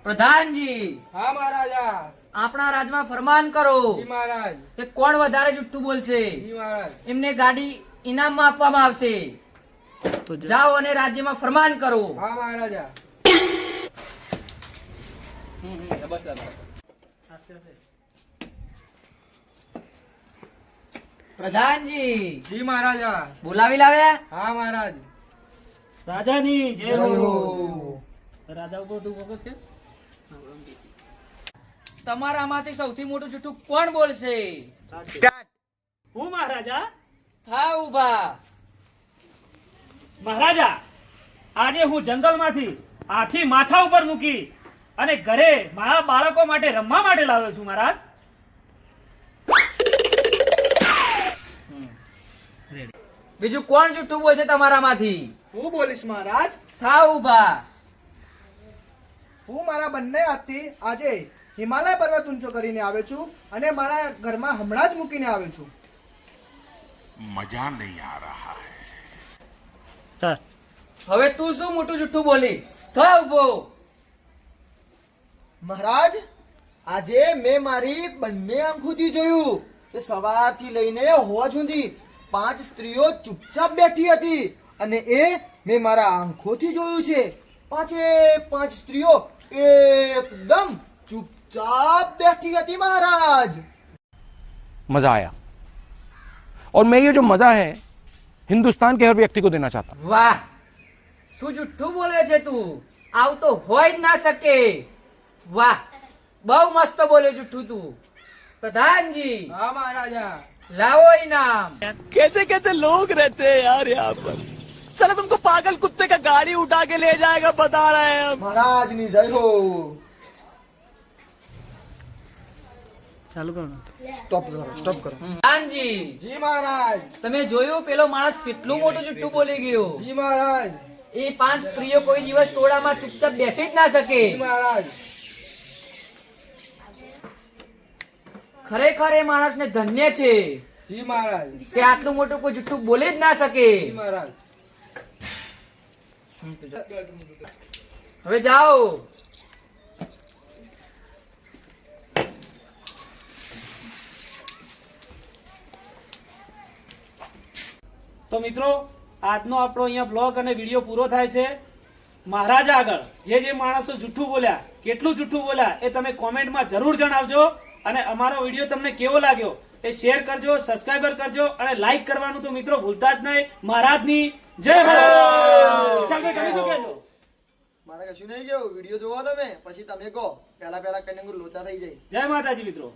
પ્રધાનજી, હા મહારાજા. આપણા રાજમાં ફરમાન કરો જી મહારાજ. કે કોણ વધારે જુઠ્ઠું બોલશે જી મહારાજ. એમને ગાડી ઇનામમાં આપવામાં આવશે. જાઓ અને રાજ્યમાં ફરમાન કરો. હા મહારાજા. પ્રધાનજી, જી મહારાજા. બોલાવી લાવ્યા. હા મહારાજ. રાજાની જય હો. રાજા ઉપર તું ફોકસ કર. તમારામાંથી સૌથી મોટું જુઠ્ઠું કોણ બોલશે? હું મહારાજા. હા ઉભા. મહારાજા, આજે હું જંગલમાંથી હાથી માથા ઉપર મૂકી અને ઘરે મારા બાળકો માટે રમવા માટે લાવ્યો છું મહારાજ. બીજું કોણ જુઠ્ઠું બોલશે તમારામાંથી? હું બોલીશ મહારાજ. થા ઉભા. હું મારા બંને હાથથી આજે હિમાલય પર્વત ઊંચો કરીને આવ્યો છું અને મારા ઘરમાં હમણાં જ મૂકીને આવ્યો છું. मजा नहीं आ रहा है। હવે તું શું મોટું જુઠ્ઠું બોલી? થા ઉભો. મહારાજ, આજે મેં મારી બંને આંખોથી જોયું કે સવારથી લઈને હોવા સુધી 5 સ્ત્રીઓ ચૂપચાપ બેઠી હતી અને એ મેં મારા આંખોથી જોયું છે. 5 સ્ત્રીઓ એકદમ ચૂપચાપ બેઠી હતી મહારાજ. मजा आया और मैं ये जो मजा है हिंदुस्तान के हर व्यक्ति को देना चाहता हूं। વાહ, શું જુઠ્ઠું બોલે છે તું? આવું તો હોય જ ના શકે. વાહ, બહુ મસ્ત બોલે જુઠ્ઠું તું. પ્રધાનજી, હા મહારાજા. લાવો ઇનામ. कैसे कैसे लोग रहते हैं यार यहाँ पर। साला तुमको पागल कुत्ते का गाड़ी उठा के ले जाएगा बता रहे हैं हम। મહારાજની જય હો. સ્ટોપ કરો. પ્રધાનજી, જી મહારાજ. તમે જોયું પેલો માણસ કેટલું મોટું જુઠ્ઠું બોલી ગયો? જી મહારાજ. એ 5 સ્ત્રીઓ કોઈ દિવસ ટોળામાં ચૂપચાપ બેસી જ ના શકે. જી મહારાજ. ખરેખર એ માણસને ધન્ય છે જી મહારાજ. કે આટલું મોટું કોઈ જુઠ્ઠું બોલી જ ના શકે. જી મહારાજ. હવે જાઓ. તો મિત્રો, આજનો આપણો અહીંયા બ્લોગ અને વિડીયો પૂરો થાય છે. મહારાજા આગળ જે માણસો જૂઠું બોલ્યા, કેટલું જૂઠું બોલ્યા, એ તમે કોમેન્ટમાં જરૂર જણાવજો. અને અમારો વિડીયો તમને કેવો લાગ્યો એ શેર કરજો, સબસ્ક્રાઇબર કરજો અને લાઈક કરવાનું તો મિત્રો ભૂલતા જ નહીં. મહારાજની જય હો. વિશાલભાઈ, તમે શું કહેશો? મારે કશું નહીં કેવું. વિડીયો જોવો તમે પછી તમે કહો. પહેલા કન્યા લોચા થઈ જાય. જય માતાજી મિત્રો.